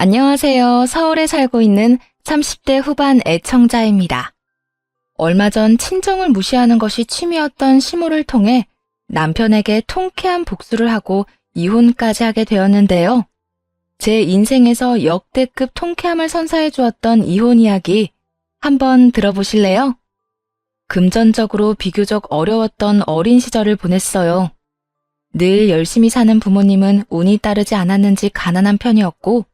안녕하세요. 서울에 살고 있는 30대 후반 애청자입니다. 얼마 전 친정을 무시하는 것이 취미였던 시모를 통해 남편에게 통쾌한 복수를 하고 이혼까지 하게 되었는데요. 제 인생에서 역대급 통쾌함을 선사해 주었던 이혼 이야기 한번 들어보실래요? 금전적으로 비교적 어려웠던 어린 시절을 보냈어요. 늘 열심히 사는 부모님은 운이 따르지 않았는지 가난한 편이었고,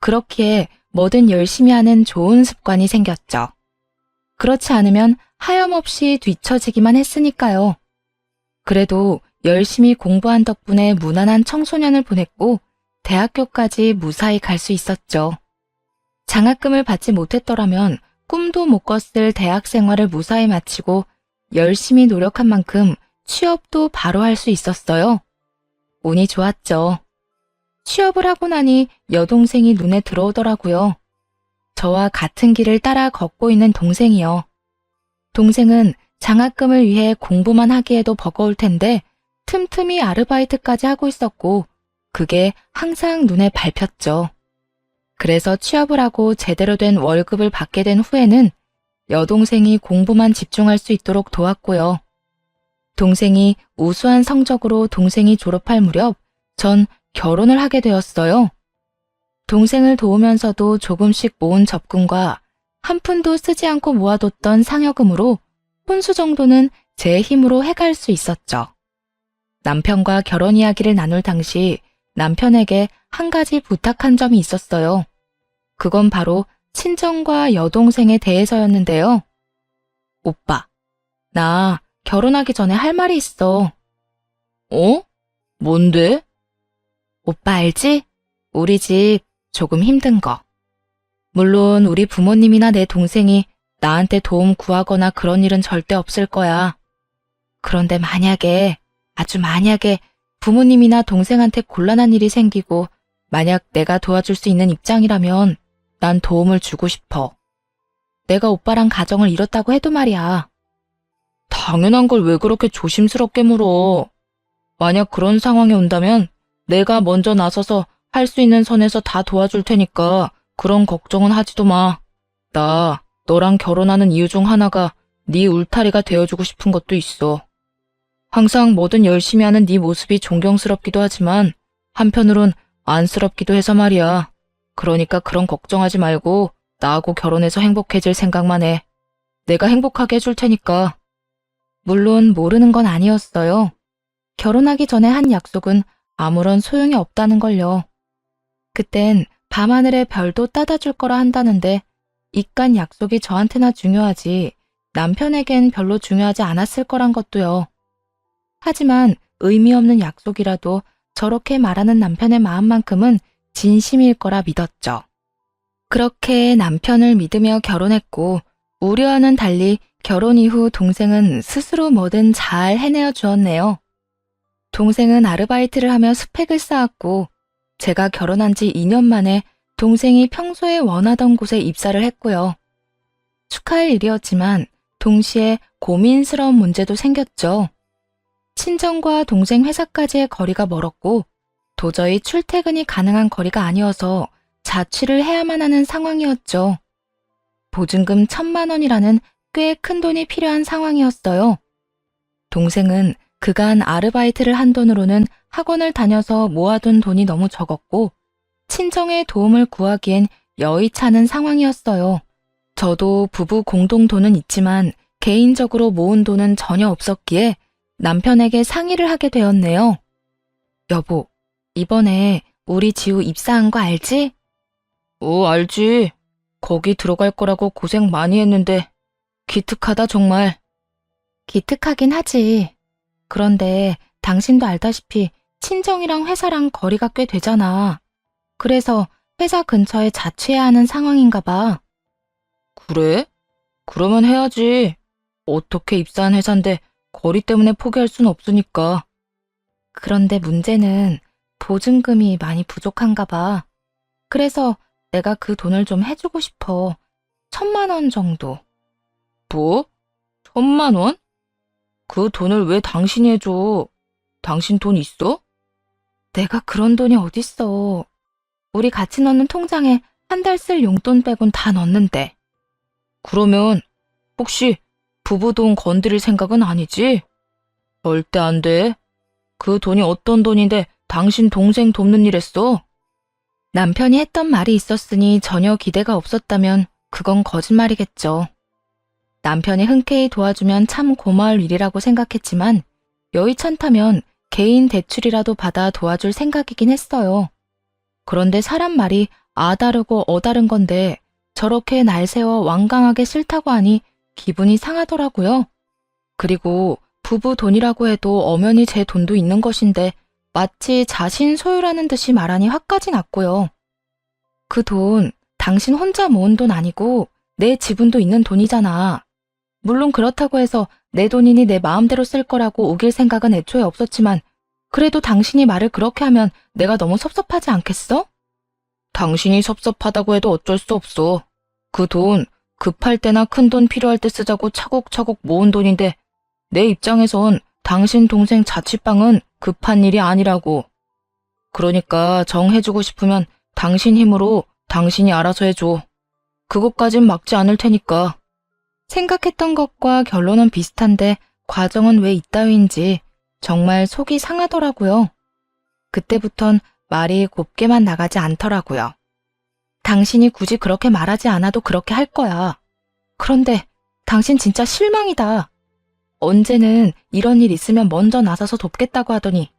그렇기에 뭐든 열심히 하는 좋은 습관이 생겼죠. 그렇지 않으면 하염없이 뒤처지기만 했으니까요. 그래도 열심히 공부한 덕분에 무난한 청소년을 보냈고 대학교까지 무사히 갈 수 있었죠. 장학금을 받지 못했더라면 꿈도 못 꿨을 대학 생활을 무사히 마치고 열심히 노력한 만큼 취업도 바로 할 수 있었어요. 운이 좋았죠. 취업을 하고 나니 여동생이 눈에 들어오더라고요. 저와 같은 길을 따라 걷고 있는 동생이요. 동생은 장학금을 위해 공부만 하기에도 버거울 텐데 틈틈이 아르바이트까지 하고 있었고 그게 항상 눈에 밟혔죠. 그래서 취업을 하고 제대로 된 월급을 받게 된 후에는 여동생이 공부만 집중할 수 있도록 도왔고요. 동생이 우수한 성적으로 동생이 졸업할 무렵 전 결혼을 하게 되었어요. 동생을 도우면서도 조금씩 모은 적금과 한 푼도 쓰지 않고 모아뒀던 상여금으로 혼수 정도는 제 힘으로 해갈 수 있었죠. 남편과 결혼 이야기를 나눌 당시 남편에게 한 가지 부탁한 점이 있었어요. 그건 바로 친정과 여동생에 대해서였는데요. 오빠, 나 결혼하기 전에 할 말이 있어. 어? 뭔데? 오빠 알지? 우리 집 조금 힘든 거. 물론 우리 부모님이나 내 동생이 나한테 도움 구하거나 그런 일은 절대 없을 거야. 그런데 만약에, 아주 만약에 부모님이나 동생한테 곤란한 일이 생기고 만약 내가 도와줄 수 있는 입장이라면 난 도움을 주고 싶어. 내가 오빠랑 가정을 이뤘다고 해도 말이야. 당연한 걸 왜 그렇게 조심스럽게 물어. 만약 그런 상황이 온다면 내가 먼저 나서서 할 수 있는 선에서 다 도와줄 테니까 그런 걱정은 하지도 마. 나 너랑 결혼하는 이유 중 하나가 네 울타리가 되어주고 싶은 것도 있어. 항상 뭐든 열심히 하는 네 모습이 존경스럽기도 하지만 한편으론 안쓰럽기도 해서 말이야. 그러니까 그런 걱정하지 말고 나하고 결혼해서 행복해질 생각만 해. 내가 행복하게 해줄 테니까. 물론 모르는 건 아니었어요. 결혼하기 전에 한 약속은 아무런 소용이 없다는 걸요. 그땐 밤하늘의 별도 따다 줄 거라 한다는데 이깟 약속이 저한테나 중요하지 남편에겐 별로 중요하지 않았을 거란 것도요. 하지만 의미 없는 약속이라도 저렇게 말하는 남편의 마음만큼은 진심일 거라 믿었죠. 그렇게 남편을 믿으며 결혼했고 우려와는 달리 결혼 이후 동생은 스스로 뭐든 잘 해내어 주었네요. 동생은 아르바이트를 하며 스펙을 쌓았고 제가 결혼한 지 2년 만에 동생이 평소에 원하던 곳에 입사를 했고요. 축하할 일이었지만 동시에 고민스러운 문제도 생겼죠. 친정과 동생 회사까지의 거리가 멀었고 도저히 출퇴근이 가능한 거리가 아니어서 자취를 해야만 하는 상황이었죠. 보증금 1,000만 원이라는 꽤 큰 돈이 필요한 상황이었어요. 동생은 그간 아르바이트를 한 돈으로는 학원을 다녀서 모아둔 돈이 너무 적었고 친정의 도움을 구하기엔 여의치 않은 상황이었어요. 저도 부부 공동 돈은 있지만 개인적으로 모은 돈은 전혀 없었기에 남편에게 상의를 하게 되었네요. 여보, 이번에 우리 지우 입사한 거 알지? 알지. 거기 들어갈 거라고 고생 많이 했는데 기특하다 정말. 기특하긴 하지. 그런데 당신도 알다시피 친정이랑 회사랑 거리가 꽤 되잖아. 그래서 회사 근처에 자취해야 하는 상황인가 봐. 그래? 그러면 해야지. 어떻게 입사한 회사인데 거리 때문에 포기할 순 없으니까. 그런데 문제는 보증금이 많이 부족한가 봐. 그래서 내가 그 돈을 좀 해주고 싶어. 1,000만 원 정도. 뭐? 1,000만 원? 그 돈을 왜 당신이 해줘? 당신 돈 있어? 내가 그런 돈이 어딨어. 우리 같이 넣는 통장에 한 달 쓸 용돈 빼곤 다 넣는데. 그러면 혹시 부부 돈 건드릴 생각은 아니지? 절대 안 돼. 그 돈이 어떤 돈인데 당신 동생 돕는 일 했어? 남편이 했던 말이 있었으니 전혀 기대가 없었다면 그건 거짓말이겠죠. 남편이 흔쾌히 도와주면 참 고마울 일이라고 생각했지만 여의찮다면 개인 대출이라도 받아 도와줄 생각이긴 했어요. 그런데 사람 말이 아다르고 어다른 건데 저렇게 날 세워 완강하게 싫다고 하니 기분이 상하더라고요. 그리고 부부 돈이라고 해도 엄연히 제 돈도 있는 것인데 마치 자신 소유라는 듯이 말하니 화까지 났고요. 그 돈 당신 혼자 모은 돈 아니고 내 지분도 있는 돈이잖아. 물론 그렇다고 해서 내 돈이니 내 마음대로 쓸 거라고 우길 생각은 애초에 없었지만 그래도 당신이 말을 그렇게 하면 내가 너무 섭섭하지 않겠어? 당신이 섭섭하다고 해도 어쩔 수 없어. 그 돈 급할 때나 큰 돈 필요할 때 쓰자고 차곡차곡 모은 돈인데 내 입장에선 당신 동생 자취방은 급한 일이 아니라고. 그러니까 정해주고 싶으면 당신 힘으로 당신이 알아서 해줘. 그것까진 막지 않을 테니까. 생각했던 것과 결론은 비슷한데 과정은 왜 이따위인지 정말 속이 상하더라고요. 그때부턴 말이 곱게만 나가지 않더라고요. 당신이 굳이 그렇게 말하지 않아도 그렇게 할 거야. 그런데 당신 진짜 실망이다. 언제는 이런 일 있으면 먼저 나서서 돕겠다고 하더니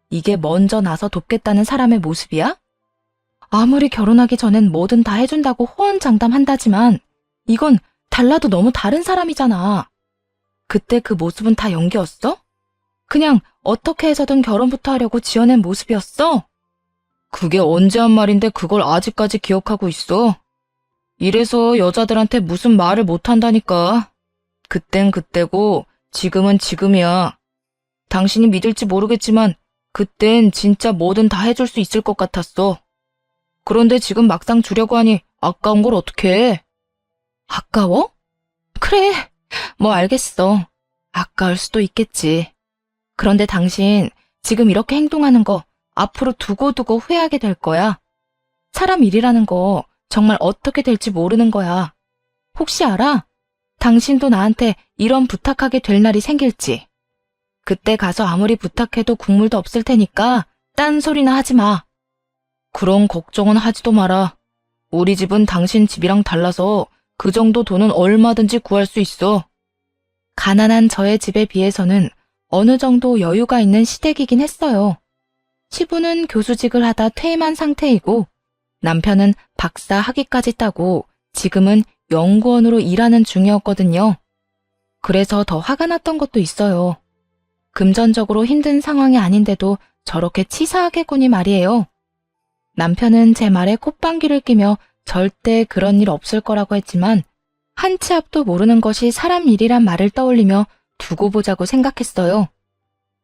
이게 먼저 나서 돕겠다는 사람의 모습이야? 아무리 결혼하기 전엔 뭐든 다 해준다고 호언장담한다지만 이건 달라도 너무 다른 사람이잖아. 그때 그 모습은 다 연기였어? 그냥 어떻게 해서든 결혼부터 하려고 지어낸 모습이었어? 그게 언제 한 말인데 그걸 아직까지 기억하고 있어? 이래서 여자들한테 무슨 말을 못한다니까. 그땐 그때고 지금은 지금이야. 당신이 믿을지 모르겠지만 그땐 진짜 뭐든 다 해줄 수 있을 것 같았어. 그런데 지금 막상 주려고 하니 아까운 걸 어떡해? 아까워? 그래, 뭐 알겠어. 아까울 수도 있겠지. 그런데 당신 지금 이렇게 행동하는 거 앞으로 두고두고 후회하게 될 거야. 사람 일이라는 거 정말 어떻게 될지 모르는 거야. 혹시 알아? 당신도 나한테 이런 부탁하게 될 날이 생길지. 그때 가서 아무리 부탁해도 국물도 없을 테니까 딴소리나 하지 마. 그런 걱정은 하지도 마라. 우리 집은 당신 집이랑 달라서 그 정도 돈은 얼마든지 구할 수 있어. 가난한 저의 집에 비해서는 어느 정도 여유가 있는 시댁이긴 했어요. 시부는 교수직을 하다 퇴임한 상태이고 남편은 박사 학위까지 따고 지금은 연구원으로 일하는 중이었거든요. 그래서 더 화가 났던 것도 있어요. 금전적으로 힘든 상황이 아닌데도 저렇게 치사하게 구니 말이에요. 남편은 제 말에 콧방귀를 끼며 절대 그런 일 없을 거라고 했지만 한 치 앞도 모르는 것이 사람 일이란 말을 떠올리며 두고 보자고 생각했어요.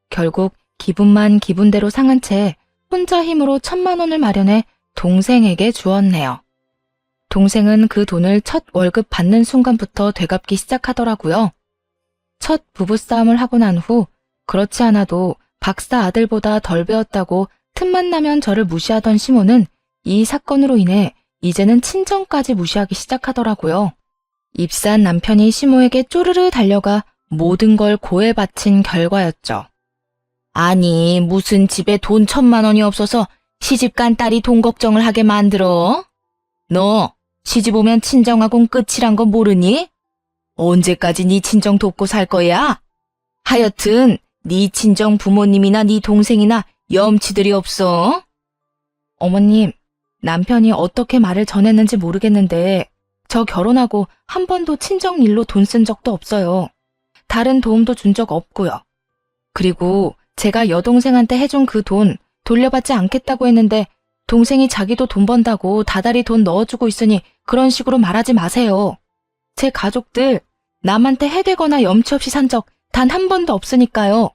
결국 기분만 기분대로 상한 채 혼자 힘으로 1,000만 원을 마련해 동생에게 주었네요. 동생은 그 돈을 첫 월급 받는 순간부터 되갚기 시작하더라고요. 첫 부부싸움을 하고 난 후 그렇지 않아도 박사 아들보다 덜 배웠다고 틈만 나면 저를 무시하던 시모는 이 사건으로 인해 이제는 친정까지 무시하기 시작하더라고요. 입사한 남편이 시모에게 쪼르르 달려가 모든 걸 고에 바친 결과였죠. 아니, 무슨 집에 돈 1,000만 원이 없어서 시집간 딸이 돈 걱정을 하게 만들어? 너 시집 오면 친정하고는 끝이란 거 모르니? 언제까지 네 친정 돕고 살 거야? 하여튼 네 친정 부모님이나 네 동생이나 염치들이 없어? 어머님, 남편이 어떻게 말을 전했는지 모르겠는데 저 결혼하고 한 번도 친정 일로 돈 쓴 적도 없어요. 다른 도움도 준 적 없고요. 그리고 제가 여동생한테 해준 그 돈 돌려받지 않겠다고 했는데 동생이 자기도 돈 번다고 다달이 돈 넣어주고 있으니 그런 식으로 말하지 마세요. 제 가족들 남한테 해대거나 염치 없이 산 적 단 한 번도 없으니까요.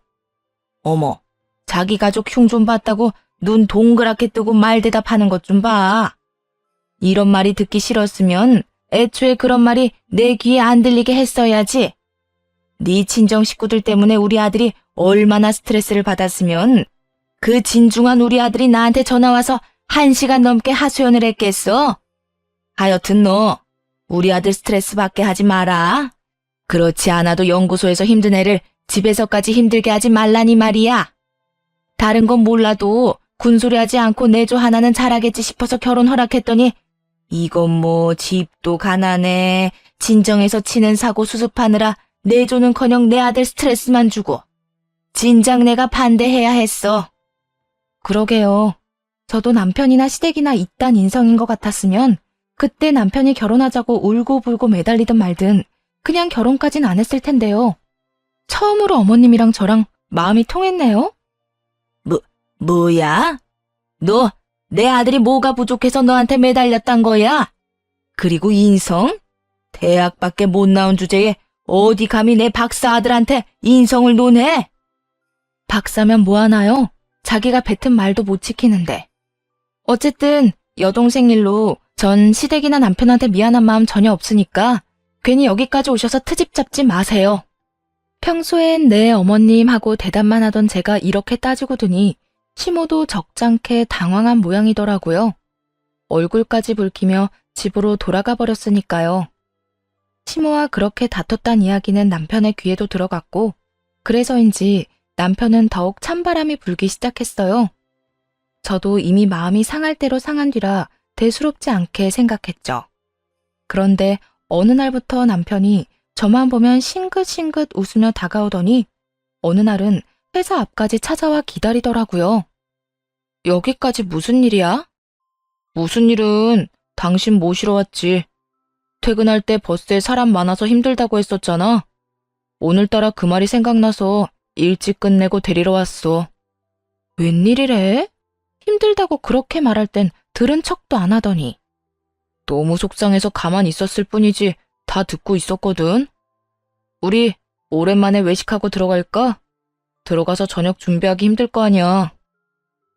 어머, 자기 가족 흉 좀 봤다고 눈 동그랗게 뜨고 말 대답하는 것 좀 봐. 이런 말이 듣기 싫었으면 애초에 그런 말이 내 귀에 안 들리게 했어야지. 네 친정 식구들 때문에 우리 아들이 얼마나 스트레스를 받았으면 그 진중한 우리 아들이 나한테 전화와서 1시간 넘게 하소연을 했겠어? 하여튼 너 우리 아들 스트레스 받게 하지 마라. 그렇지 않아도 연구소에서 힘든 애를 집에서까지 힘들게 하지 말라니 말이야. 다른 건 몰라도 군소리하지 않고 내조 하나는 잘하겠지 싶어서 결혼 허락했더니 이건 뭐 집도 가난해, 진정에서 치는 사고 수습하느라 내조는커녕 내 아들 스트레스만 주고 진작 내가 반대해야 했어. 그러게요. 저도 남편이나 시댁이나 이딴 인성인 것 같았으면 그때 남편이 결혼하자고 울고불고 매달리든 말든 그냥 결혼까진 안 했을 텐데요. 처음으로 어머님이랑 저랑 마음이 통했네요. 뭐야? 너 내 아들이 뭐가 부족해서 너한테 매달렸단 거야? 그리고 인성? 대학밖에 못 나온 주제에 어디 감히 내 박사 아들한테 인성을 논해? 박사면 뭐하나요? 자기가 뱉은 말도 못 지키는데. 어쨌든 여동생 일로 전 시댁이나 남편한테 미안한 마음 전혀 없으니까 괜히 여기까지 오셔서 트집 잡지 마세요. 평소엔 네 어머님하고 대답만 하던 제가 이렇게 따지고 드니 시모도 적잖게 당황한 모양이더라고요. 얼굴까지 붉히며 집으로 돌아가 버렸으니까요. 시모와 그렇게 다퉜단 이야기는 남편의 귀에도 들어갔고 그래서인지 남편은 더욱 찬바람이 불기 시작했어요. 저도 이미 마음이 상할 대로 상한 뒤라 대수롭지 않게 생각했죠. 그런데 어느 날부터 남편이 저만 보면 싱긋싱긋 웃으며 다가오더니 어느 날은 회사 앞까지 찾아와 기다리더라고요. 여기까지 무슨 일이야? 무슨 일은 당신 모시러 왔지. 퇴근할 때 버스에 사람 많아서 힘들다고 했었잖아. 오늘따라 그 말이 생각나서 일찍 끝내고 데리러 왔어. 웬일이래? 힘들다고 그렇게 말할 땐 들은 척도 안 하더니. 너무 속상해서 가만히 있었을 뿐이지 다 듣고 있었거든. 우리 오랜만에 외식하고 들어갈까? 들어가서 저녁 준비하기 힘들 거 아니야.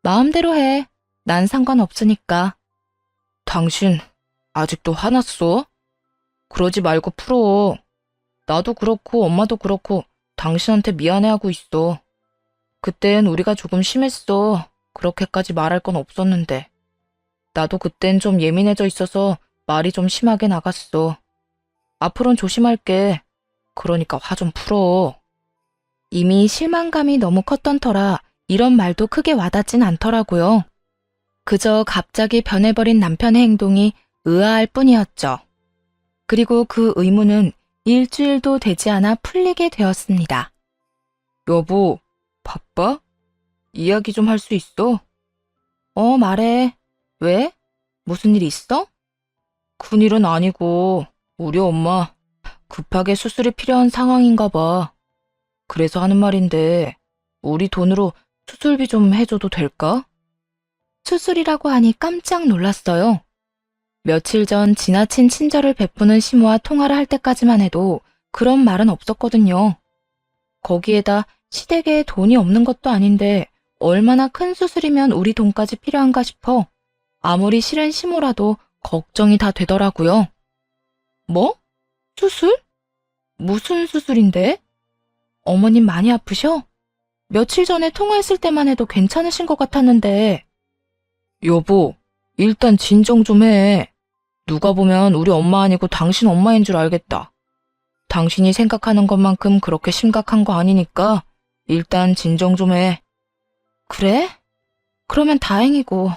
마음대로 해. 난 상관없으니까. 당신 아직도 화났어? 그러지 말고 풀어. 나도 그렇고 엄마도 그렇고 당신한테 미안해하고 있어. 그땐 우리가 조금 심했어. 그렇게까지 말할 건 없었는데. 나도 그땐 좀 예민해져 있어서 말이 좀 심하게 나갔어. 앞으로는 조심할게. 그러니까 화 좀 풀어. 이미 실망감이 너무 컸던 터라 이런 말도 크게 와닿진 않더라고요. 그저 갑자기 변해버린 남편의 행동이 의아할 뿐이었죠. 그리고 그 의문은 일주일도 되지 않아 풀리게 되었습니다. 여보, 바빠? 이야기 좀 할 수 있어? 말해. 왜? 무슨 일 있어? 큰일은 아니고 우리 엄마 급하게 수술이 필요한 상황인가 봐. 그래서 하는 말인데 우리 돈으로 수술비 좀 해줘도 될까? 수술이라고 하니 깜짝 놀랐어요. 며칠 전 지나친 친절을 베푸는 시모와 통화를 할 때까지만 해도 그런 말은 없었거든요. 거기에다 시댁에 돈이 없는 것도 아닌데 얼마나 큰 수술이면 우리 돈까지 필요한가 싶어 아무리 싫은 시모라도 걱정이 다 되더라고요. 뭐? 수술? 무슨 수술인데? 어머님 많이 아프셔? 며칠 전에 통화했을 때만 해도 괜찮으신 것 같았는데. 여보, 일단 진정 좀 해. 누가 보면 우리 엄마 아니고 당신 엄마인 줄 알겠다. 당신이 생각하는 것만큼 그렇게 심각한 거 아니니까 일단 진정 좀 해. 그래? 그러면 다행이고.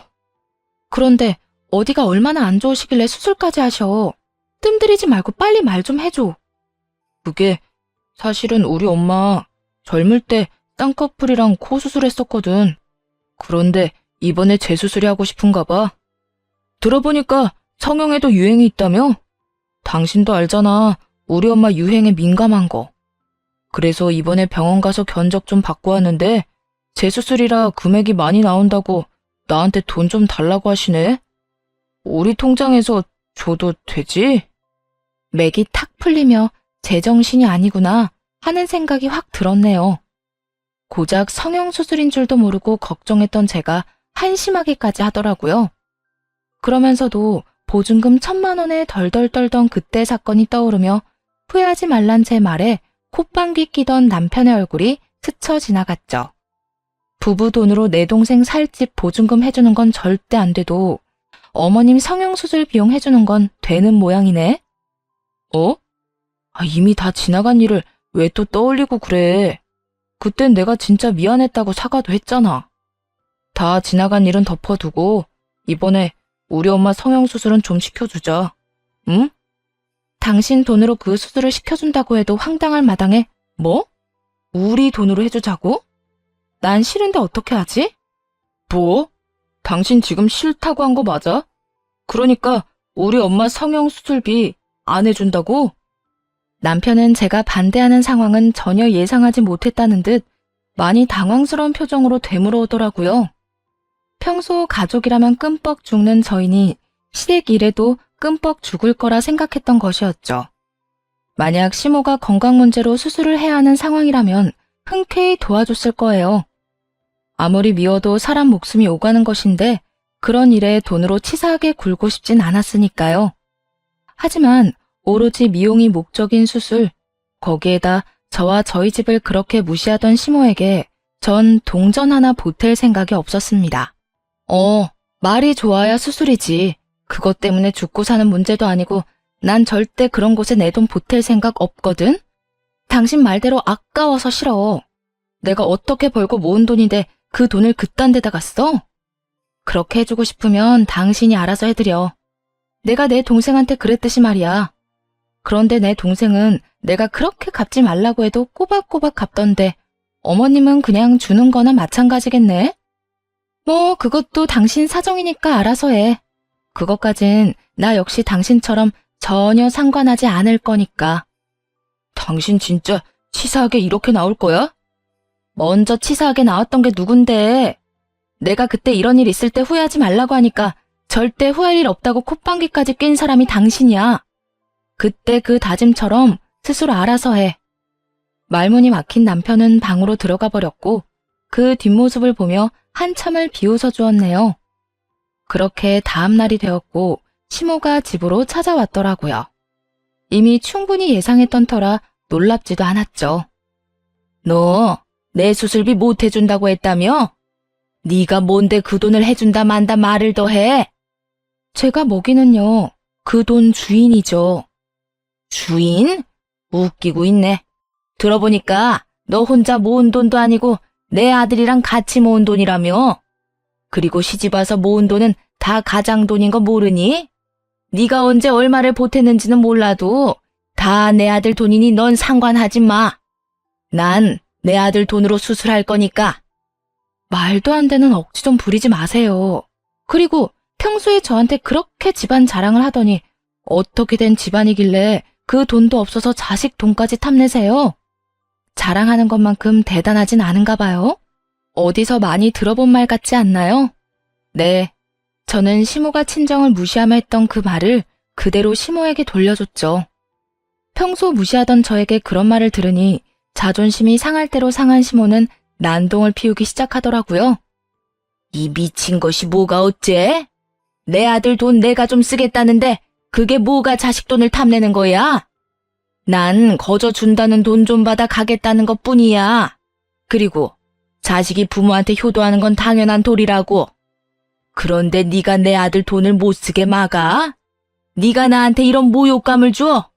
그런데 어디가 얼마나 안 좋으시길래 수술까지 하셔. 뜸들이지 말고 빨리 말 좀 해줘. 그게 사실은 우리 엄마 젊을 때 쌍꺼풀이랑 코 수술했었거든. 그런데 이번에 재수술이 하고 싶은가 봐. 들어보니까 성형에도 유행이 있다며? 당신도 알잖아. 우리 엄마 유행에 민감한 거. 그래서 이번에 병원 가서 견적 좀 받고 왔는데 재수술이라 금액이 많이 나온다고 나한테 돈 좀 달라고 하시네. 우리 통장에서 줘도 되지? 맥이 탁 풀리며 제정신이 아니구나 하는 생각이 확 들었네요. 고작 성형수술인 줄도 모르고 걱정했던 제가 한심하기까지 하더라고요. 그러면서도 보증금 1,000만 원에 덜덜 떨던 그때 사건이 떠오르며 후회하지 말란 제 말에 콧방귀 끼던 남편의 얼굴이 스쳐 지나갔죠. 부부 돈으로 내 동생 살집 보증금 해주는 건 절대 안 돼도 어머님 성형수술 비용 해주는 건 되는 모양이네. 어? 이미 다 지나간 일을 왜 또 떠올리고 그래. 그땐 내가 진짜 미안했다고 사과도 했잖아. 다 지나간 일은 덮어두고 이번에 우리 엄마 성형수술은 좀 시켜주자. 응? 당신 돈으로 그 수술을 시켜준다고 해도 황당할 마당에 뭐? 우리 돈으로 해주자고? 난 싫은데 어떻게 하지? 뭐? 당신 지금 싫다고 한 거 맞아? 그러니까 우리 엄마 성형수술비 안 해준다고? 남편은 제가 반대하는 상황은 전혀 예상하지 못했다는 듯 많이 당황스러운 표정으로 되물어오더라고요. 평소 가족이라면 끔뻑 죽는 저희니 시댁 일에도 끔뻑 죽을 거라 생각했던 것이었죠. 만약 시모가 건강 문제로 수술을 해야 하는 상황이라면 흔쾌히 도와줬을 거예요. 아무리 미워도 사람 목숨이 오가는 것인데 그런 일에 돈으로 치사하게 굴고 싶진 않았으니까요. 하지만 오로지 미용이 목적인 수술, 거기에다 저와 저희 집을 그렇게 무시하던 시모에게 전 동전 하나 보탤 생각이 없었습니다. 말이 좋아야 수술이지. 그것 때문에 죽고 사는 문제도 아니고 난 절대 그런 곳에 내 돈 보탤 생각 없거든? 당신 말대로 아까워서 싫어. 내가 어떻게 벌고 모은 돈인데 그 돈을 그딴 데다가 써? 그렇게 해주고 싶으면 당신이 알아서 해드려. 내가 내 동생한테 그랬듯이 말이야. 그런데 내 동생은 내가 그렇게 갚지 말라고 해도 꼬박꼬박 갚던데 어머님은 그냥 주는 거나 마찬가지겠네? 뭐 그것도 당신 사정이니까 알아서 해. 그것까진 나 역시 당신처럼 전혀 상관하지 않을 거니까. 당신 진짜 치사하게 이렇게 나올 거야? 먼저 치사하게 나왔던 게 누군데? 내가 그때 이런 일 있을 때 후회하지 말라고 하니까 절대 후회할 일 없다고 콧방귀까지 낀 사람이 당신이야. 그때 그 다짐처럼 스스로 알아서 해. 말문이 막힌 남편은 방으로 들어가 버렸고 그 뒷모습을 보며 한참을 비웃어 주었네요. 그렇게 다음 날이 되었고 시모가 집으로 찾아왔더라고요. 이미 충분히 예상했던 터라 놀랍지도 않았죠. 너 내 수술비 못 해준다고 했다며? 네가 뭔데 그 돈을 해준다 만다 말을 더 해? 제가 먹이는요, 그 돈 주인이죠. 주인? 웃기고 있네. 들어보니까 너 혼자 모은 돈도 아니고 내 아들이랑 같이 모은 돈이라며? 그리고 시집와서 모은 돈은 다 가장 돈인 거 모르니? 네가 언제 얼마를 보탰는지는 몰라도 다 내 아들 돈이니 넌 상관하지 마. 난 내 아들 돈으로 수술할 거니까. 말도 안 되는 억지 좀 부리지 마세요. 그리고 평소에 저한테 그렇게 집안 자랑을 하더니 어떻게 된 집안이길래 그 돈도 없어서 자식 돈까지 탐내세요? 자랑하는 것만큼 대단하진 않은가 봐요. 어디서 많이 들어본 말 같지 않나요? 네, 저는 시모가 친정을 무시하며 했던 그 말을 그대로 시모에게 돌려줬죠. 평소 무시하던 저에게 그런 말을 들으니 자존심이 상할 대로 상한 시모는 난동을 피우기 시작하더라고요. 이 미친 것이 뭐가 어째? 내 아들 돈 내가 좀 쓰겠다는데 그게 뭐가 자식 돈을 탐내는 거야? 난 거저 준다는 돈 좀 받아 가겠다는 것뿐이야. 그리고 자식이 부모한테 효도하는 건 당연한 도리라고. 그런데 네가 내 아들 돈을 못 쓰게 막아? 네가 나한테 이런 모욕감을 줘?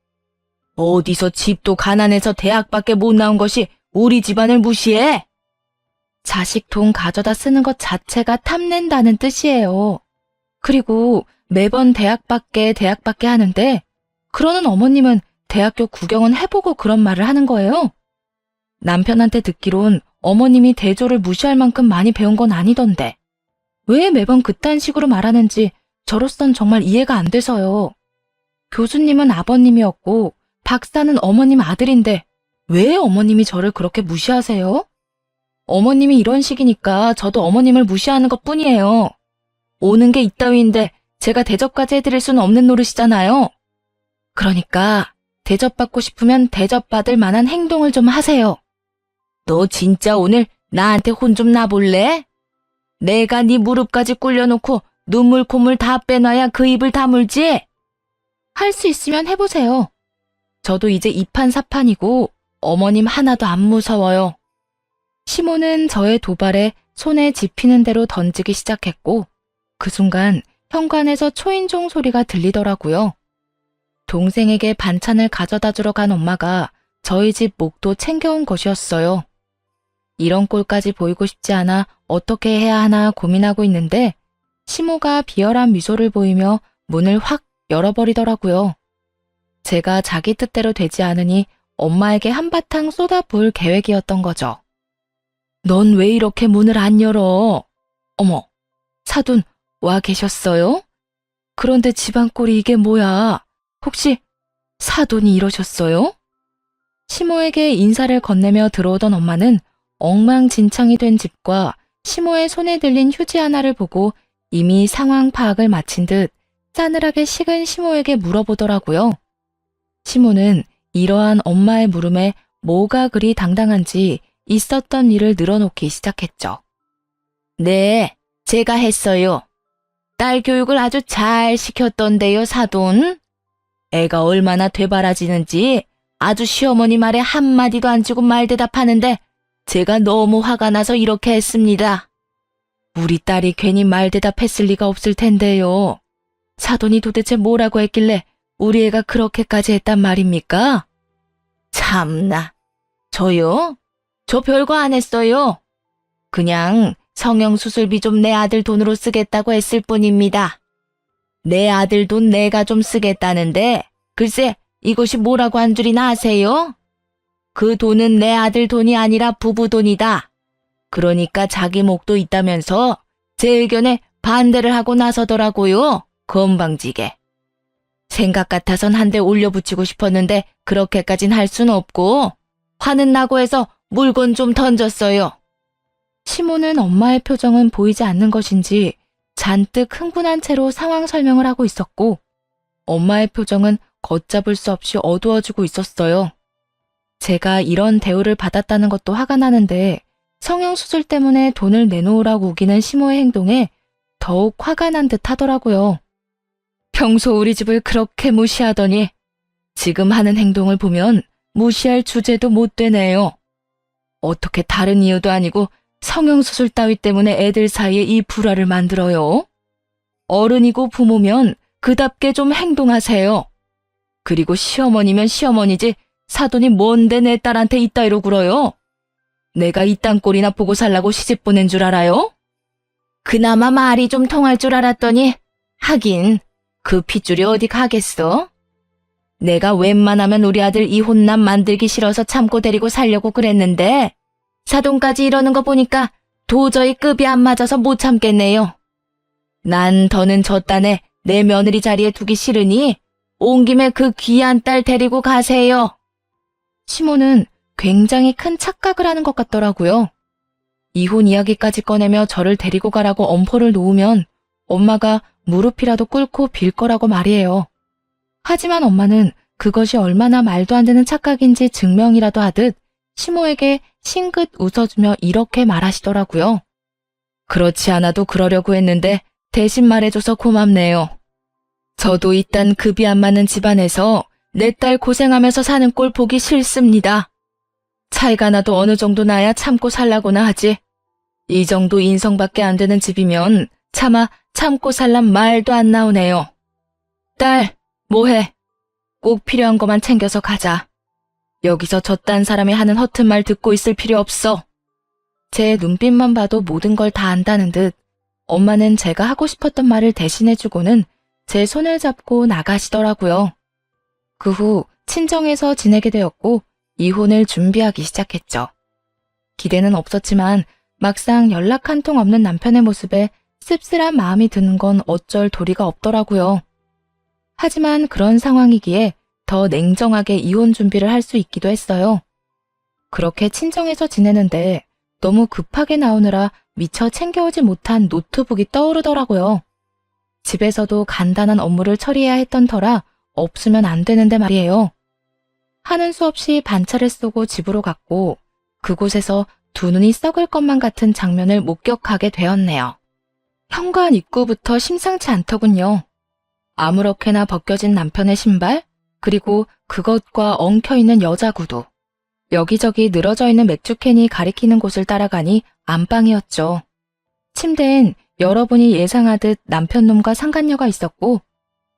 어디서 집도 가난해서 대학밖에 못 나온 것이 우리 집안을 무시해? 자식 돈 가져다 쓰는 것 자체가 탐낸다는 뜻이에요. 그리고 매번 대학밖에 하는데 그러는 어머님은 대학교 구경은 해보고 그런 말을 하는 거예요. 남편한테 듣기론 어머님이 대조를 무시할 만큼 많이 배운 건 아니던데 왜 매번 그딴 식으로 말하는지 저로선 정말 이해가 안 돼서요. 교수님은 아버님이었고 박사는 어머님 아들인데 왜 어머님이 저를 그렇게 무시하세요? 어머님이 이런 식이니까 저도 어머님을 무시하는 것뿐이에요. 오는 게 이따위인데 제가 대접까지 해드릴 수는 없는 노릇이잖아요. 그러니까 대접받고 싶으면 대접받을 만한 행동을 좀 하세요. 너 진짜 오늘 나한테 혼 좀 나볼래? 내가 네 무릎까지 꿇려놓고 눈물 콧물 다 빼놔야 그 입을 다물지? 할 수 있으면 해보세요. 저도 이제 이판사판이고 어머님 하나도 안 무서워요. 시모는 저의 도발에 손에 집히는 대로 던지기 시작했고 그 순간 현관에서 초인종 소리가 들리더라고요. 동생에게 반찬을 가져다 주러 간 엄마가 저희 집 목도 챙겨온 것이었어요. 이런 꼴까지 보이고 싶지 않아 어떻게 해야 하나 고민하고 있는데 시모가 비열한 미소를 보이며 문을 확 열어버리더라고요. 제가 자기 뜻대로 되지 않으니 엄마에게 한바탕 쏟아부을 계획이었던 거죠. 넌 왜 이렇게 문을 안 열어? 어머, 사돈 와 계셨어요? 그런데 집안 꼴이 이게 뭐야? 혹시 사돈이 이러셨어요? 시모에게 인사를 건네며 들어오던 엄마는 엉망진창이 된 집과 시모의 손에 들린 휴지 하나를 보고 이미 상황 파악을 마친 듯 싸늘하게 식은 시모에게 물어보더라고요. 시모는 이러한 엄마의 물음에 뭐가 그리 당당한지 있었던 일을 늘어놓기 시작했죠. 네, 제가 했어요. 딸 교육을 아주 잘 시켰던데요, 사돈. 애가 얼마나 되바라지는지 아주 시어머니 말에 한마디도 안 주고 말대답하는데 제가 너무 화가 나서 이렇게 했습니다. 우리 딸이 괜히 말대답했을 리가 없을 텐데요. 사돈이 도대체 뭐라고 했길래 우리 애가 그렇게까지 했단 말입니까? 참나, 저요? 저 별거 안 했어요. 그냥 성형수술비 좀 내 아들 돈으로 쓰겠다고 했을 뿐입니다. 내 아들 돈 내가 좀 쓰겠다는데 글쎄 이것이 뭐라고 한 줄이나 아세요? 그 돈은 내 아들 돈이 아니라 부부 돈이다. 그러니까 자기 목도 있다면서 제 의견에 반대를 하고 나서더라고요. 건방지게. 생각 같아선 한 대 올려붙이고 싶었는데 그렇게까진 할 순 없고 화는 나고 해서 물건 좀 던졌어요. 시모는 엄마의 표정은 보이지 않는 것인지 잔뜩 흥분한 채로 상황 설명을 하고 있었고 엄마의 표정은 걷잡을 수 없이 어두워지고 있었어요. 제가 이런 대우를 받았다는 것도 화가 나는데 성형수술 때문에 돈을 내놓으라고 우기는 시모의 행동에 더욱 화가 난 듯 하더라고요. 평소 우리 집을 그렇게 무시하더니 지금 하는 행동을 보면 무시할 주제도 못 되네요. 어떻게 다른 이유도 아니고 성형수술 따위 때문에 애들 사이에 이 불화를 만들어요? 어른이고 부모면 그답게 좀 행동하세요. 그리고 시어머니면 시어머니지 사돈이 뭔데 내 딸한테 이따위로 굴어요? 내가 이딴 꼴이나 보고 살라고 시집 보낸 줄 알아요? 그나마 말이 좀 통할 줄 알았더니 하긴 그 핏줄이 어디 가겠어? 내가 웬만하면 우리 아들 이혼남 만들기 싫어서 참고 데리고 살려고 그랬는데 사돈까지 이러는 거 보니까 도저히 급이 안 맞아서 못 참겠네요. 난 더는 저 딴에 내 며느리 자리에 두기 싫으니 온 김에 그 귀한 딸 데리고 가세요. 시모는 굉장히 큰 착각을 하는 것 같더라고요. 이혼 이야기까지 꺼내며 저를 데리고 가라고 엄포를 놓으면 엄마가 무릎이라도 꿇고 빌 거라고 말이에요. 하지만 엄마는 그것이 얼마나 말도 안 되는 착각인지 증명이라도 하듯 시모에게 싱긋 웃어주며 이렇게 말하시더라고요. 그렇지 않아도 그러려고 했는데 대신 말해줘서 고맙네요. 저도 이딴 급이 안 맞는 집안에서 내 딸 고생하면서 사는 꼴 보기 싫습니다. 차이가 나도 어느 정도 나야 참고 살라고나 하지. 이 정도 인성밖에 안 되는 집이면 차마 참고 살란 말도 안 나오네요. 딸, 뭐해? 꼭 필요한 것만 챙겨서 가자. 여기서 저딴 사람이 하는 허튼 말 듣고 있을 필요 없어. 제 눈빛만 봐도 모든 걸 다 안다는 듯 엄마는 제가 하고 싶었던 말을 대신해주고는 제 손을 잡고 나가시더라고요. 그 후 친정에서 지내게 되었고 이혼을 준비하기 시작했죠. 기대는 없었지만 막상 연락 한 통 없는 남편의 모습에 씁쓸한 마음이 드는 건 어쩔 도리가 없더라고요. 하지만 그런 상황이기에 더 냉정하게 이혼 준비를 할 수 있기도 했어요. 그렇게 친정에서 지내는데 너무 급하게 나오느라 미처 챙겨오지 못한 노트북이 떠오르더라고요. 집에서도 간단한 업무를 처리해야 했던 터라 없으면 안 되는데 말이에요. 하는 수 없이 반차를 쏘고 집으로 갔고 그곳에서 두 눈이 썩을 것만 같은 장면을 목격하게 되었네요. 현관 입구부터 심상치 않더군요. 아무렇게나 벗겨진 남편의 신발, 그리고 그것과 엉켜있는 여자 구두. 여기저기 늘어져 있는 맥주캔이 가리키는 곳을 따라가니 안방이었죠. 침대엔 여러분이 예상하듯 남편놈과 상간녀가 있었고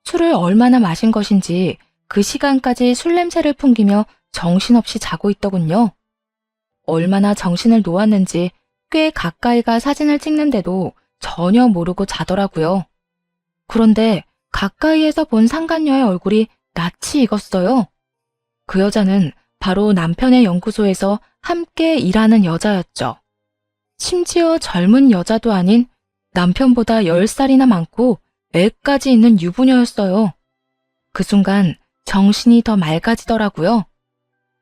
술을 얼마나 마신 것인지 그 시간까지 술 냄새를 풍기며 정신없이 자고 있더군요. 얼마나 정신을 놓았는지 꽤 가까이가 사진을 찍는데도 전혀 모르고 자더라고요. 그런데 가까이에서 본 상간녀의 얼굴이 낯이 익었어요. 그 여자는 바로 남편의 연구소에서 함께 일하는 여자였죠. 심지어 젊은 여자도 아닌 남편보다 10살이나 많고 애까지 있는 유부녀였어요. 그 순간 정신이 더 맑아지더라고요.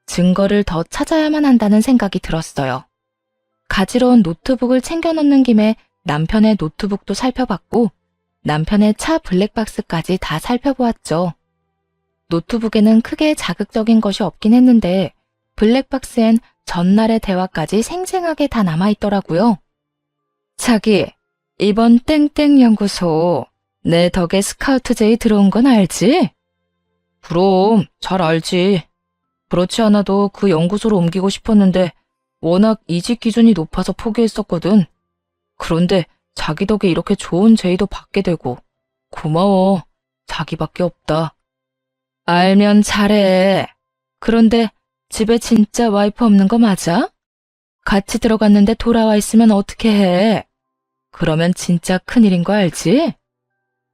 증거를 더 찾아야만 한다는 생각이 들었어요. 가지러운 노트북을 챙겨 넣는 김에 남편의 노트북도 살펴봤고 남편의 차 블랙박스까지 다 살펴보았죠. 노트북에는 크게 자극적인 것이 없긴 했는데 블랙박스엔 전날의 대화까지 생생하게 다 남아있더라고요. 자기, 이번 땡땡 연구소 내 덕에 스카우트 제이 들어온 건 알지? 그럼 잘 알지. 그렇지 않아도 그 연구소로 옮기고 싶었는데 워낙 이직 기준이 높아서 포기했었거든. 그런데 자기 덕에 이렇게 좋은 제의도 받게 되고 고마워. 자기밖에 없다. 알면 잘해. 그런데 집에 진짜 와이프 없는 거 맞아? 같이 들어갔는데 돌아와 있으면 어떻게 해? 그러면 진짜 큰일인 거 알지?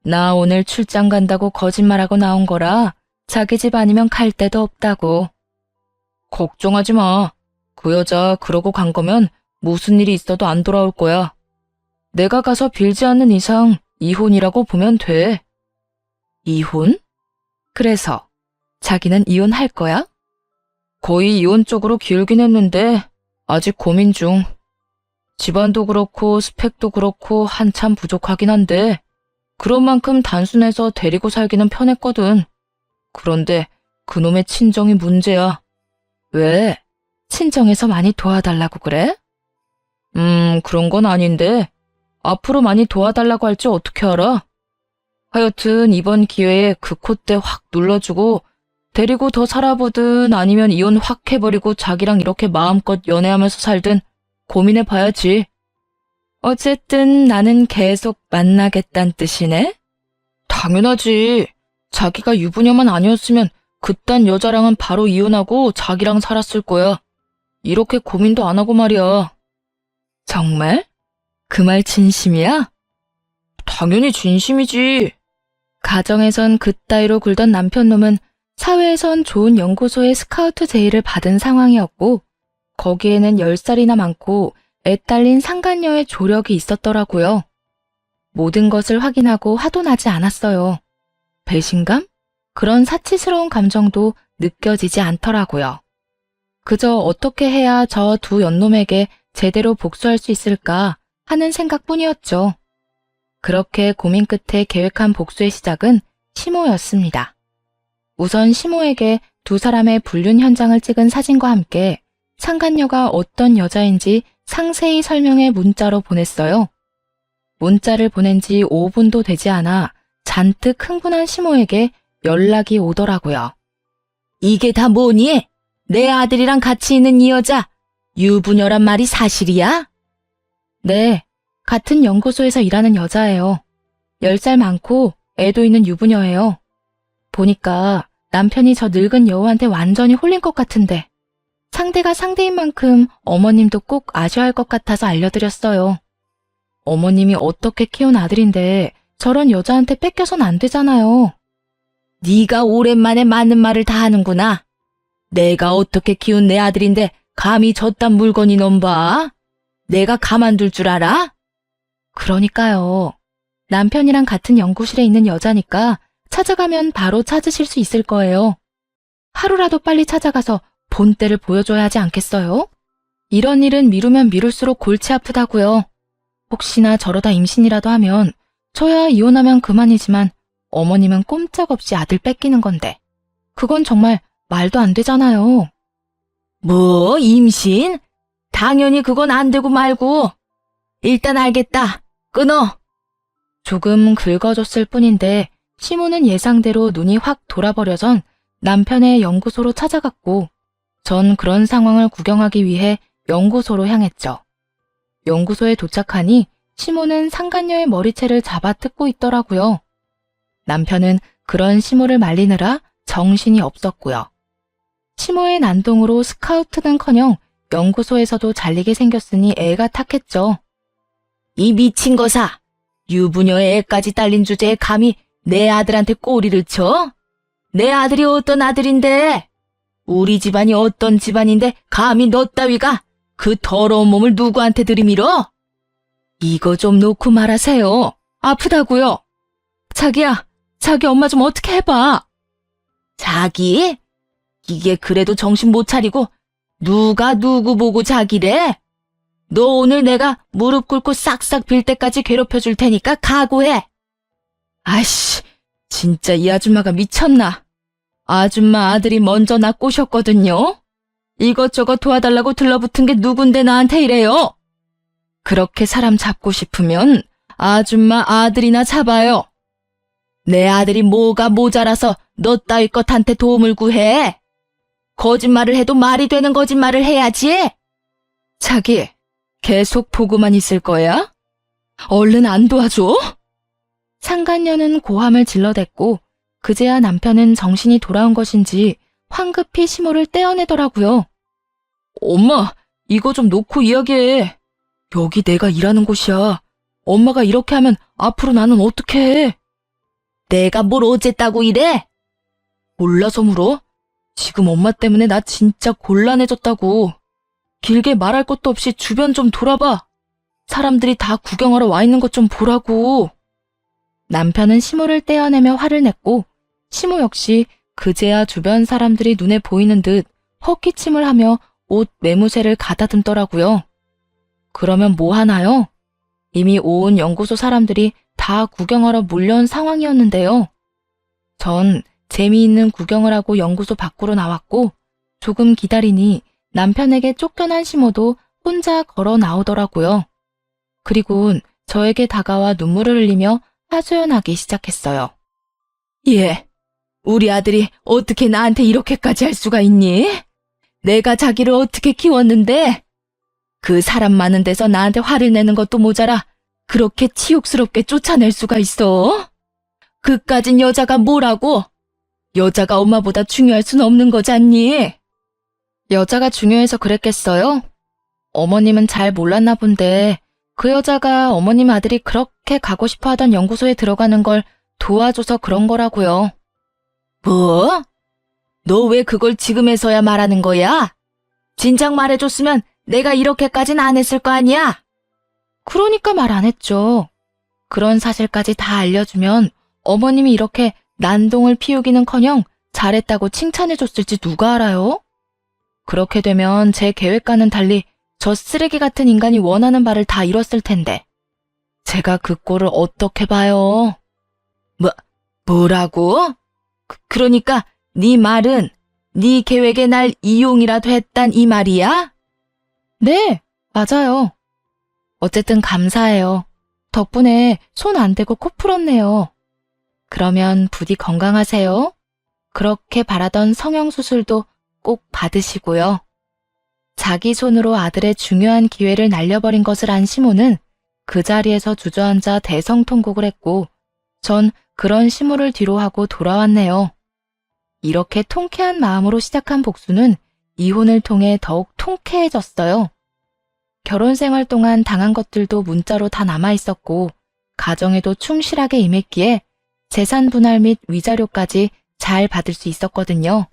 나 오늘 출장 간다고 거짓말하고 나온 거라 자기 집 아니면 갈 데도 없다고. 걱정하지 마. 그 여자 그러고 간 거면 무슨 일이 있어도 안 돌아올 거야. 내가 가서 빌지 않는 이상 이혼이라고 보면 돼. 이혼? 그래서 자기는 이혼할 거야? 거의 이혼 쪽으로 기울긴 했는데 아직 고민 중. 집안도 그렇고 스펙도 그렇고 한참 부족하긴 한데 그런 만큼 단순해서 데리고 살기는 편했거든. 그런데 그놈의 친정이 문제야. 왜? 친정에서 많이 도와달라고 그래? 그런 건 아닌데 앞으로 많이 도와달라고 할지 어떻게 알아? 하여튼 이번 기회에 그 콧대 확 눌러주고 데리고 더 살아보든 아니면 이혼 확 해버리고 자기랑 이렇게 마음껏 연애하면서 살든 고민해봐야지. 어쨌든 나는 계속 만나겠단 뜻이네? 당연하지. 자기가 유부녀만 아니었으면 그딴 여자랑은 바로 이혼하고 자기랑 살았을 거야. 이렇게 고민도 안 하고 말이야. 정말? 그 말 진심이야? 당연히 진심이지. 가정에선 그따위로 굴던 남편놈은 사회에선 좋은 연구소의 스카우트 제의를 받은 상황이었고 거기에는 10살이나 많고 애 딸린 상간녀의 조력이 있었더라고요. 모든 것을 확인하고 화도 나지 않았어요. 배신감? 그런 사치스러운 감정도 느껴지지 않더라고요. 그저 어떻게 해야 저 두 연놈에게 제대로 복수할 수 있을까 하는 생각뿐이었죠. 그렇게 고민 끝에 계획한 복수의 시작은 시모였습니다. 우선 시모에게 두 사람의 불륜 현장을 찍은 사진과 함께 상간녀가 어떤 여자인지 상세히 설명해 문자로 보냈어요. 문자를 보낸 지 5분도 되지 않아 잔뜩 흥분한 시모에게 연락이 오더라고요. 이게 다 뭐니? 내 아들이랑 같이 있는 이 여자 유부녀란 말이 사실이야? 네, 같은 연구소에서 일하는 여자예요. 10살 많고 애도 있는 유부녀예요. 보니까 남편이 저 늙은 여우한테 완전히 홀린 것 같은데 상대가 상대인 만큼 어머님도 꼭 아셔야 할 것 같아서 알려드렸어요. 어머님이 어떻게 키운 아들인데 저런 여자한테 뺏겨선 안 되잖아요. 네가 오랜만에 맞는 말을 다 하는구나. 내가 어떻게 키운 내 아들인데 감히 저딴 물건이 넘봐? 내가 가만둘 줄 알아? 그러니까요. 남편이랑 같은 연구실에 있는 여자니까 찾아가면 바로 찾으실 수 있을 거예요. 하루라도 빨리 찾아가서 본때를 보여줘야 하지 않겠어요? 이런 일은 미루면 미룰수록 골치 아프다고요. 혹시나 저러다 임신이라도 하면 저야 이혼하면 그만이지만 어머님은 꼼짝없이 아들 뺏기는 건데 그건 정말 말도 안 되잖아요. 뭐 임신? 당연히 그건 안 되고 말고. 일단 알겠다. 끊어. 조금 긁어줬을 뿐인데 시모는 예상대로 눈이 확 돌아버려선 남편의 연구소로 찾아갔고 전 그런 상황을 구경하기 위해 연구소로 향했죠. 연구소에 도착하니 시모는 상간녀의 머리채를 잡아 뜯고 있더라고요. 남편은 그런 시모를 말리느라 정신이 없었고요. 시모의 난동으로 스카우트는커녕 연구소에서도 잘리게 생겼으니 애가 탁했죠. 이 미친 거사! 유부녀의 애까지 딸린 주제에 감히 내 아들한테 꼬리를 쳐? 내 아들이 어떤 아들인데? 우리 집안이 어떤 집안인데 감히 너 따위가 그 더러운 몸을 누구한테 들이밀어? 이거 좀 놓고 말하세요. 아프다고요. 자기야, 자기 엄마 좀 어떻게 해봐. 자기? 이게 그래도 정신 못 차리고 누가 누구 보고 자기래? 너 오늘 내가 무릎 꿇고 싹싹 빌 때까지 괴롭혀줄 테니까 각오해. 아이씨, 진짜 이 아줌마가 미쳤나? 아줌마 아들이 먼저 나 꼬셨거든요. 이것저것 도와달라고 들러붙은 게 누군데 나한테 이래요. 그렇게 사람 잡고 싶으면 아줌마 아들이나 잡아요. 내 아들이 뭐가 모자라서 너 따위 것한테 도움을 구해. 거짓말을 해도 말이 되는 거짓말을 해야지. 자기, 계속 보고만 있을 거야? 얼른 안 도와줘? 상간녀는 고함을 질러댔고 그제야 남편은 정신이 돌아온 것인지 황급히 시모를 떼어내더라고요. 엄마, 이거 좀 놓고 이야기해. 여기 내가 일하는 곳이야. 엄마가 이렇게 하면 앞으로 나는 어떻게 해? 내가 뭘 어쨌다고 이래? 몰라서 물어? 지금 엄마 때문에 나 진짜 곤란해졌다고. 길게 말할 것도 없이 주변 좀 돌아봐. 사람들이 다 구경하러 와 있는 것 좀 보라고. 남편은 시모를 떼어내며 화를 냈고 시모 역시 그제야 주변 사람들이 눈에 보이는 듯 헛기침을 하며 옷 매무새를 가다듬더라고요. 그러면 뭐 하나요? 이미 온 연구소 사람들이 다 구경하러 몰려온 상황이었는데요. 전 재미있는 구경을 하고 연구소 밖으로 나왔고 조금 기다리니 남편에게 쫓겨난 시모도 혼자 걸어 나오더라고요. 그리곤 저에게 다가와 눈물을 흘리며 하소연하기 시작했어요. 예, 우리 아들이 어떻게 나한테 이렇게까지 할 수가 있니? 내가 자기를 어떻게 키웠는데? 그 사람 많은 데서 나한테 화를 내는 것도 모자라 그렇게 치욕스럽게 쫓아낼 수가 있어? 그까진 여자가 뭐라고? 여자가 엄마보다 중요할 순 없는 거잖니? 여자가 중요해서 그랬겠어요? 어머님은 잘 몰랐나 본데 그 여자가 어머님 아들이 그렇게 가고 싶어 하던 연구소에 들어가는 걸 도와줘서 그런 거라고요. 뭐? 너 왜 그걸 지금에서야 말하는 거야? 진작 말해줬으면 내가 이렇게까진 안 했을 거 아니야? 그러니까 말 안 했죠. 그런 사실까지 다 알려주면 어머님이 이렇게 난동을 피우기는커녕 잘했다고 칭찬해줬을지 누가 알아요? 그렇게 되면 제 계획과는 달리 저 쓰레기 같은 인간이 원하는 바를 다 이뤘을 텐데 제가 그 꼴을 어떻게 봐요? 뭐라고? 그러니까 네 말은 네 계획에 날 이용이라도 했단 이 말이야? 네, 맞아요. 어쨌든 감사해요. 덕분에 손 안 대고 코 풀었네요. 그러면 부디 건강하세요. 그렇게 바라던 성형수술도 꼭 받으시고요. 자기 손으로 아들의 중요한 기회를 날려버린 것을 안 시모는 그 자리에서 주저앉아 대성통곡을 했고 전 그런 시모를 뒤로하고 돌아왔네요. 이렇게 통쾌한 마음으로 시작한 복수는 이혼을 통해 더욱 통쾌해졌어요. 결혼 생활 동안 당한 것들도 문자로 다 남아있었고 가정에도 충실하게 임했기에 재산 분할 및 위자료까지 잘 받을 수 있었거든요.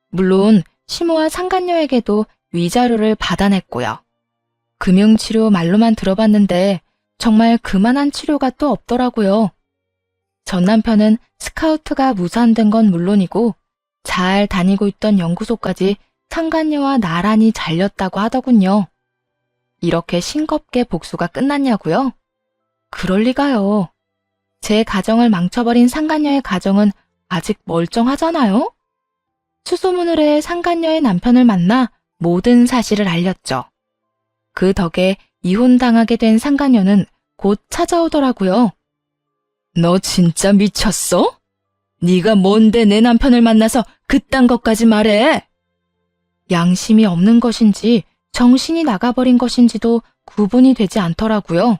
물론 시모와 상간녀에게도 위자료를 받아냈고요. 금융치료 말로만 들어봤는데 정말 그만한 치료가 또 없더라고요. 전 남편은 스카우트가 무산된 건 물론이고 잘 다니고 있던 연구소까지 상간녀와 나란히 잘렸다고 하더군요. 이렇게 싱겁게 복수가 끝났냐고요? 그럴 리가요. 제 가정을 망쳐버린 상간녀의 가정은 아직 멀쩡하잖아요? 수소문을 해 상간녀의 남편을 만나 모든 사실을 알렸죠. 그 덕에 이혼당하게 된 상간녀는 곧 찾아오더라고요. 너 진짜 미쳤어? 네가 뭔데 내 남편을 만나서 그딴 것까지 말해? 양심이 없는 것인지 정신이 나가버린 것인지도 구분이 되지 않더라고요.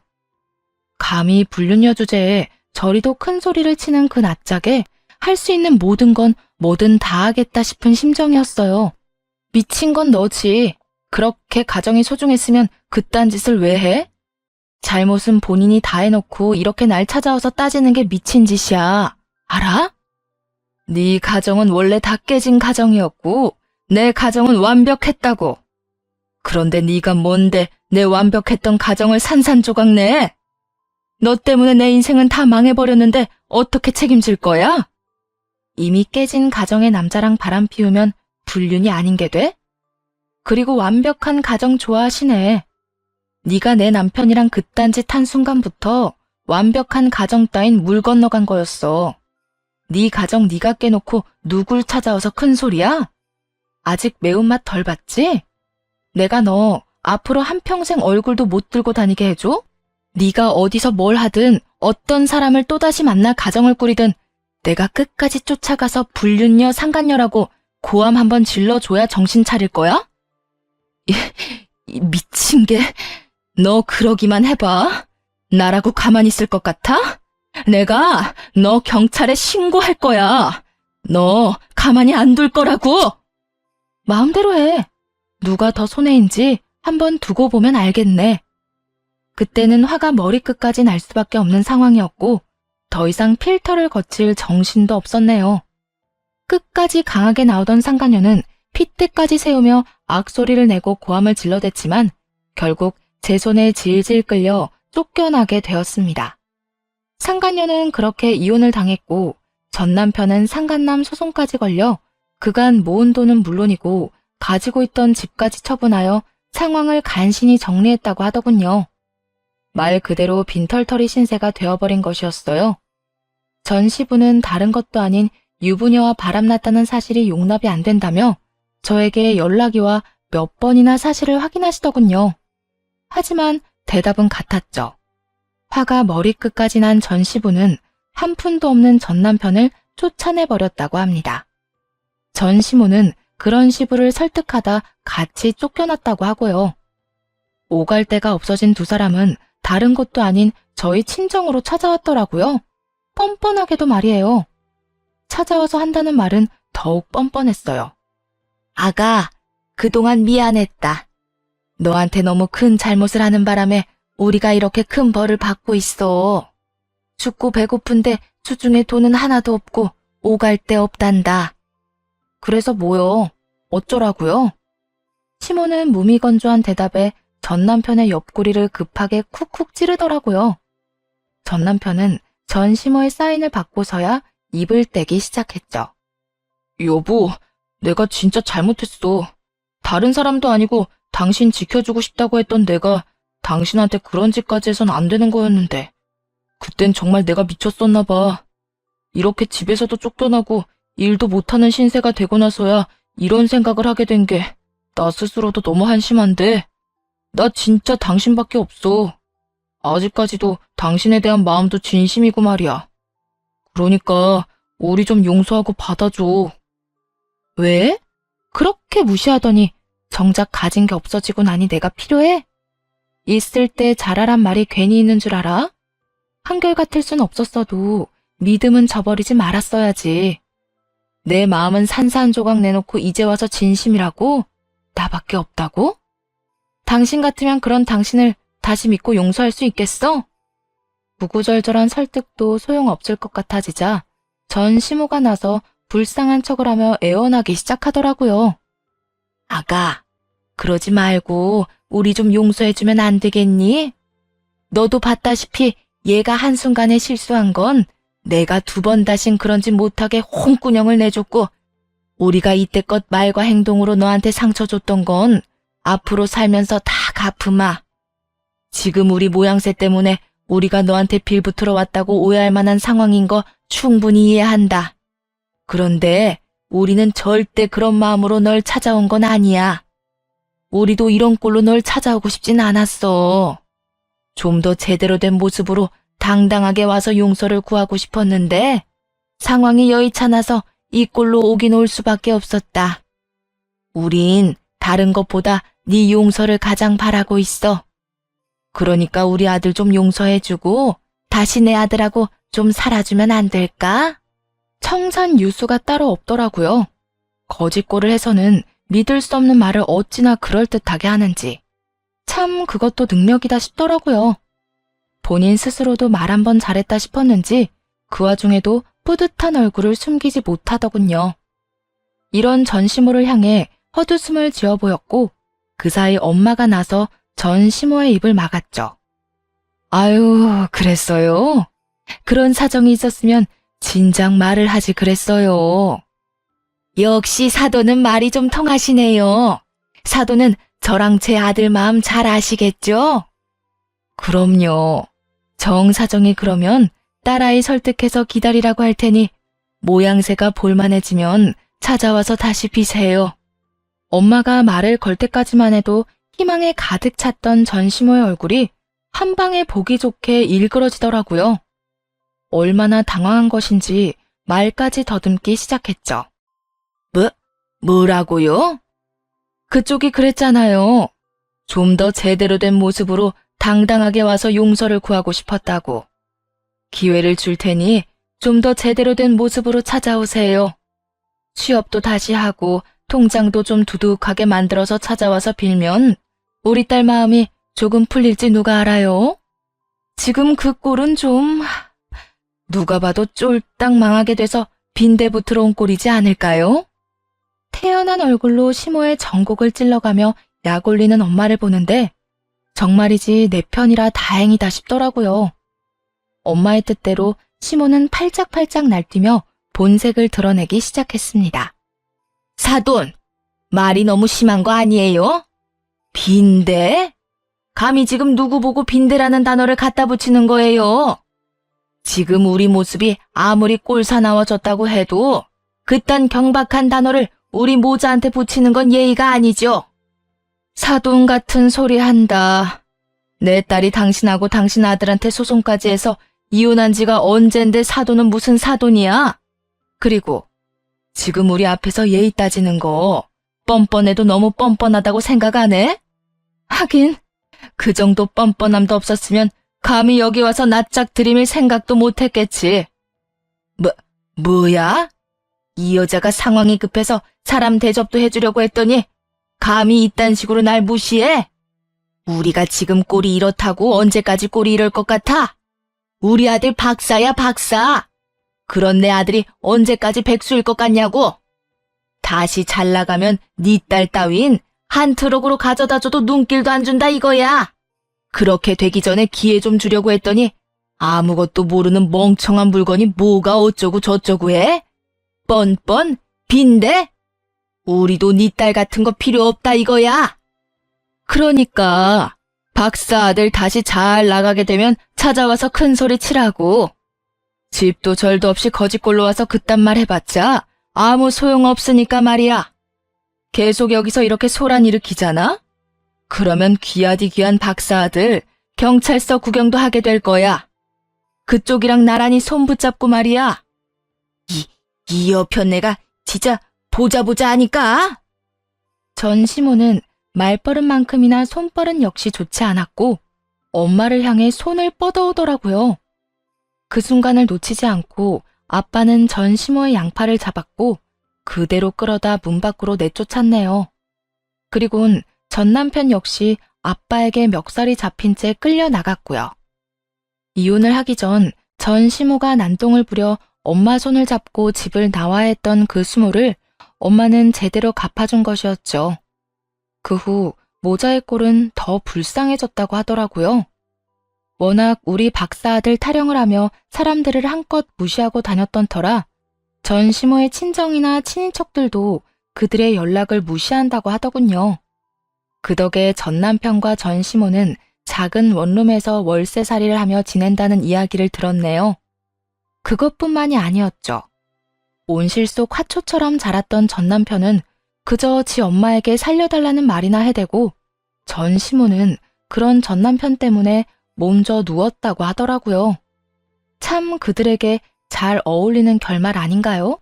감히 불륜녀 주제에 저리도 큰 소리를 치는 그 낯짝에 할 수 있는 모든 건 뭐든 다 하겠다 싶은 심정이었어요. 미친 건 너지. 그렇게 가정이 소중했으면 그딴 짓을 왜 해? 잘못은 본인이 다 해놓고 이렇게 날 찾아와서 따지는 게 미친 짓이야. 알아? 네 가정은 원래 다 깨진 가정이었고 내 가정은 완벽했다고. 그런데 네가 뭔데 내 완벽했던 가정을 산산조각 내? 너 때문에 내 인생은 다 망해버렸는데 어떻게 책임질 거야? 이미 깨진 가정의 남자랑 바람 피우면 불륜이 아닌 게 돼? 그리고 완벽한 가정 좋아하시네. 네가 내 남편이랑 그딴 짓 한 순간부터 완벽한 가정 따윈 물 건너간 거였어. 네 가정 네가 깨놓고 누굴 찾아와서 큰 소리야? 아직 매운맛 덜 봤지? 내가 너 앞으로 한평생 얼굴도 못 들고 다니게 해줘? 네가 어디서 뭘 하든 어떤 사람을 또다시 만나 가정을 꾸리든 내가 끝까지 쫓아가서 불륜녀 상간녀라고 고함 한번 질러줘야 정신 차릴 거야? 이 미친 게, 너 그러기만 해봐. 나라고 가만히 있을 것 같아? 내가 너 경찰에 신고할 거야. 너 가만히 안 둘 거라고. 마음대로 해. 누가 더 손해인지 한번 두고 보면 알겠네. 그때는 화가 머리끝까지 날 수밖에 없는 상황이었고 더 이상 필터를 거칠 정신도 없었네요. 끝까지 강하게 나오던 상간녀는 핏대까지 세우며 악소리를 내고 고함을 질러댔지만 결국 제 손에 질질 끌려 쫓겨나게 되었습니다. 상간녀는 그렇게 이혼을 당했고 전 남편은 상간남 소송까지 걸려 그간 모은 돈은 물론이고 가지고 있던 집까지 처분하여 상황을 간신히 정리했다고 하더군요. 말 그대로 빈털터리 신세가 되어버린 것이었어요. 전 시부는 다른 것도 아닌 유부녀와 바람났다는 사실이 용납이 안 된다며 저에게 연락이 와 몇 번이나 사실을 확인하시더군요. 하지만 대답은 같았죠. 화가 머리끝까지 난 전 시부는 한 푼도 없는 전 남편을 쫓아내버렸다고 합니다. 전 시모는 그런 시부를 설득하다 같이 쫓겨났다고 하고요. 오갈 데가 없어진 두 사람은 다른 곳도 아닌 저희 친정으로 찾아왔더라고요. 뻔뻔하게도 말이에요. 찾아와서 한다는 말은 더욱 뻔뻔했어요. 아가, 그동안 미안했다. 너한테 너무 큰 잘못을 하는 바람에 우리가 이렇게 큰 벌을 받고 있어. 죽고 배고픈데 주중에 돈은 하나도 없고 오갈 데 없단다. 그래서 뭐요? 어쩌라고요? 시모는 무미건조한 대답에 전 남편의 옆구리를 급하게 쿡쿡 찌르더라고요. 전 남편은 전 시모의 사인을 받고서야 입을 떼기 시작했죠. 여보, 내가 진짜 잘못했어. 다른 사람도 아니고 당신 지켜주고 싶다고 했던 내가 당신한테 그런 짓까지 해선 안 되는 거였는데 그땐 정말 내가 미쳤었나 봐. 이렇게 집에서도 쫓겨나고 일도 못하는 신세가 되고 나서야 이런 생각을 하게 된 게 나 스스로도 너무 한심한데 나 진짜 당신밖에 없어. 아직까지도 당신에 대한 마음도 진심이고 말이야. 그러니까 우리 좀 용서하고 받아줘. 왜? 그렇게 무시하더니 정작 가진 게 없어지고 나니 내가 필요해? 있을 때 잘하란 말이 괜히 있는 줄 알아? 한결같을 순 없었어도 믿음은 저버리지 말았어야지. 내 마음은 산산조각 내놓고 이제 와서 진심이라고? 나밖에 없다고? 당신 같으면 그런 당신을 다시 믿고 용서할 수 있겠어? 구구절절한 설득도 소용없을 것 같아지자 전 시모가 나서 불쌍한 척을 하며 애원하기 시작하더라고요. 아가, 그러지 말고 우리 좀 용서해주면 안 되겠니? 너도 봤다시피 얘가 한순간에 실수한 건 내가 두 번 다신 그런 짓 못하게 홍군형을 내줬고 우리가 이때껏 말과 행동으로 너한테 상처 줬던 건 앞으로 살면서 다 갚으마. 지금 우리 모양새 때문에 우리가 너한테 빌붙으러 왔다고 오해할 만한 상황인 거 충분히 이해한다. 그런데 우리는 절대 그런 마음으로 널 찾아온 건 아니야. 우리도 이런 꼴로 널 찾아오고 싶진 않았어. 좀 더 제대로 된 모습으로 당당하게 와서 용서를 구하고 싶었는데 상황이 여의찮아서 이 꼴로 오긴 올 수밖에 없었다. 우린 다른 것보다 네 용서를 가장 바라고 있어. 그러니까 우리 아들 좀 용서해주고 다시 내 아들하고 좀 살아주면 안 될까? 청산 유수가 따로 없더라고요. 거짓골을 해서는 믿을 수 없는 말을 어찌나 그럴듯하게 하는지. 참 그것도 능력이다 싶더라고요. 본인 스스로도 말 한 번 잘했다 싶었는지 그 와중에도 뿌듯한 얼굴을 숨기지 못하더군요. 이런 전시모를 향해 헛웃음을 지어 보였고 그 사이 엄마가 나서 전시모의 입을 막았죠. 아유, 그랬어요? 그런 사정이 있었으면 진작 말을 하지 그랬어요. 역시 사돈은 말이 좀 통하시네요. 사돈은 저랑 제 아들 마음 잘 아시겠죠? 그럼요. 정 사정이 그러면 딸아이 설득해서 기다리라고 할 테니 모양새가 볼만해지면 찾아와서 다시 비세요. 엄마가 말을 걸 때까지만 해도 희망에 가득 찼던 전시모의 얼굴이 한 방에 보기 좋게 일그러지더라고요. 얼마나 당황한 것인지 말까지 더듬기 시작했죠. 뭐라고요? 그쪽이 그랬잖아요. 좀 더 제대로 된 모습으로 당당하게 와서 용서를 구하고 싶었다고. 기회를 줄 테니 좀 더 제대로 된 모습으로 찾아오세요. 취업도 다시 하고 통장도 좀 두둑하게 만들어서 찾아와서 빌면 우리 딸 마음이 조금 풀릴지 누가 알아요? 지금 그 꼴은 좀 누가 봐도 쫄딱 망하게 돼서 빈대붙으러 온 꼴이지 않을까요? 태연한 얼굴로 시모의 전곡을 찔러가며 약 올리는 엄마를 보는데 정말이지 내 편이라 다행이다 싶더라고요. 엄마의 뜻대로 시모는 팔짝팔짝 날뛰며 본색을 드러내기 시작했습니다. 사돈, 말이 너무 심한 거 아니에요? 빈대? 감히 지금 누구 보고 빈대라는 단어를 갖다 붙이는 거예요? 지금 우리 모습이 아무리 꼴사나워졌다고 해도 그딴 경박한 단어를 우리 모자한테 붙이는 건 예의가 아니죠. 사돈 같은 소리 한다. 내 딸이 당신하고 당신 아들한테 소송까지 해서 이혼한 지가 언젠데 사돈은 무슨 사돈이야? 그리고 지금 우리 앞에서 예의 따지는 거 뻔뻔해도 너무 뻔뻔하다고 생각 안 해? 하긴 그 정도 뻔뻔함도 없었으면 감히 여기 와서 낯짝 들이밀 생각도 못했겠지. 뭐야? 이 여자가 상황이 급해서 사람 대접도 해주려고 했더니 감히 이딴 식으로 날 무시해? 우리가 지금 꼴이 이렇다고 언제까지 꼴이 이럴 것 같아? 우리 아들 박사야, 박사. 그런 내 아들이 언제까지 백수일 것 같냐고. 다시 잘 나가면 네 딸 따윈 한 트럭으로 가져다 줘도 눈길도 안 준다 이거야. 그렇게 되기 전에 기회 좀 주려고 했더니 아무것도 모르는 멍청한 물건이 뭐가 어쩌고 저쩌고 해? 뻔뻔? 빈대? 우리도 네 딸 같은 거 필요 없다 이거야. 그러니까 박사 아들 다시 잘 나가게 되면 찾아와서 큰 소리 치라고. 집도 절도 없이 거짓골로 와서 그딴 말 해봤자 아무 소용없으니까 말이야. 계속 여기서 이렇게 소란 일으키잖아? 그러면 귀하디 귀한 박사 아들 경찰서 구경도 하게 될 거야. 그쪽이랑 나란히 손 붙잡고 말이야. 이 여편네가 진짜 보자 하니까. 전시모는 말버릇만큼이나 손버릇 역시 좋지 않았고 엄마를 향해 손을 뻗어오더라고요. 그 순간을 놓치지 않고 아빠는 전시모의 양팔을 잡았고 그대로 끌어다 문 밖으로 내쫓았네요. 그리곤 전 남편 역시 아빠에게 멱살이 잡힌 채 끌려 나갔고요. 이혼을 하기 전 전시모가 난동을 부려 엄마 손을 잡고 집을 나와야 했던 그 수모를 엄마는 제대로 갚아준 것이었죠. 그 후 모자의 꼴은 더 불쌍해졌다고 하더라고요. 워낙 우리 박사 아들 타령을 하며 사람들을 한껏 무시하고 다녔던 터라 전시모의 친정이나 친인척들도 그들의 연락을 무시한다고 하더군요. 그 덕에 전 남편과 전시모는 작은 원룸에서 월세살이를 하며 지낸다는 이야기를 들었네요. 그것뿐만이 아니었죠. 온실 속 화초처럼 자랐던 전 남편은 그저 지 엄마에게 살려달라는 말이나 해대고 전시모는 그런 전 남편 때문에 몸져 누웠다고 하더라고요. 참 그들에게 잘 어울리는 결말 아닌가요?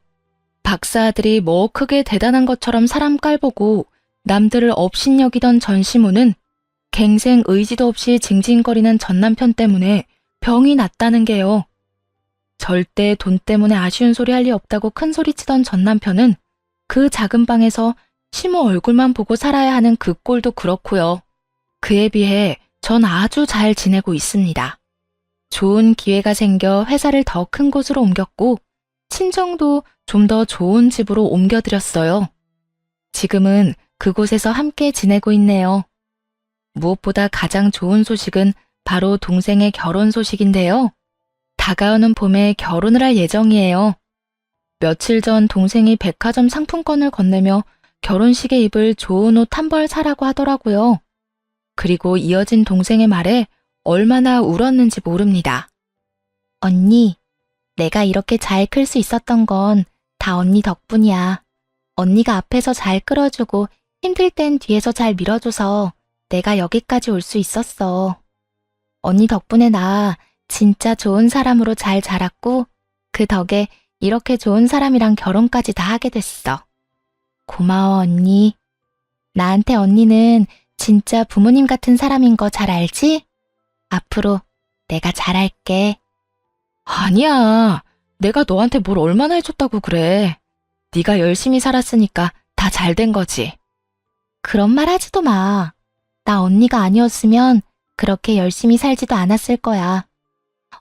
박사 아들이 뭐 크게 대단한 것처럼 사람 깔보고 남들을 업신여기던 전시모는 갱생 의지도 없이 징징거리는 전 남편 때문에 병이 났다는 게요. 절대 돈 때문에 아쉬운 소리 할 리 없다고 큰 소리치던 전 남편은 그 작은 방에서 시모 얼굴만 보고 살아야 하는 그 꼴도 그렇고요. 그에 비해 전 아주 잘 지내고 있습니다. 좋은 기회가 생겨 회사를 더 큰 곳으로 옮겼고 친정도 좀 더 좋은 집으로 옮겨드렸어요. 지금은 그곳에서 함께 지내고 있네요. 무엇보다 가장 좋은 소식은 바로 동생의 결혼 소식인데요. 다가오는 봄에 결혼을 할 예정이에요. 며칠 전 동생이 백화점 상품권을 건네며 결혼식에 입을 좋은 옷 한 벌 사라고 하더라고요. 그리고 이어진 동생의 말에 얼마나 울었는지 모릅니다. 언니, 내가 이렇게 잘 클 수 있었던 건 다 언니 덕분이야. 언니가 앞에서 잘 끌어주고 힘들 땐 뒤에서 잘 밀어줘서 내가 여기까지 올 수 있었어. 언니 덕분에 나 진짜 좋은 사람으로 잘 자랐고 그 덕에 이렇게 좋은 사람이랑 결혼까지 다 하게 됐어. 고마워, 언니. 나한테 언니는 진짜 부모님 같은 사람인 거 잘 알지? 앞으로 내가 잘할게. 아니야. 내가 너한테 뭘 얼마나 해줬다고 그래. 네가 열심히 살았으니까 다 잘 된 거지. 그런 말 하지도 마. 나 언니가 아니었으면 그렇게 열심히 살지도 않았을 거야.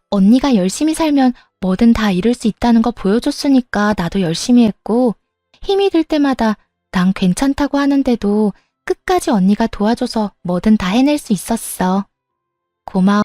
언니가 열심히 살면 뭐든 다 이룰 수 있다는 거 보여줬으니까 나도 열심히 했고 힘이 들 때마다 난 괜찮다고 하는데도 끝까지 언니가 도와줘서 뭐든 다 해낼 수 있었어. 고마워.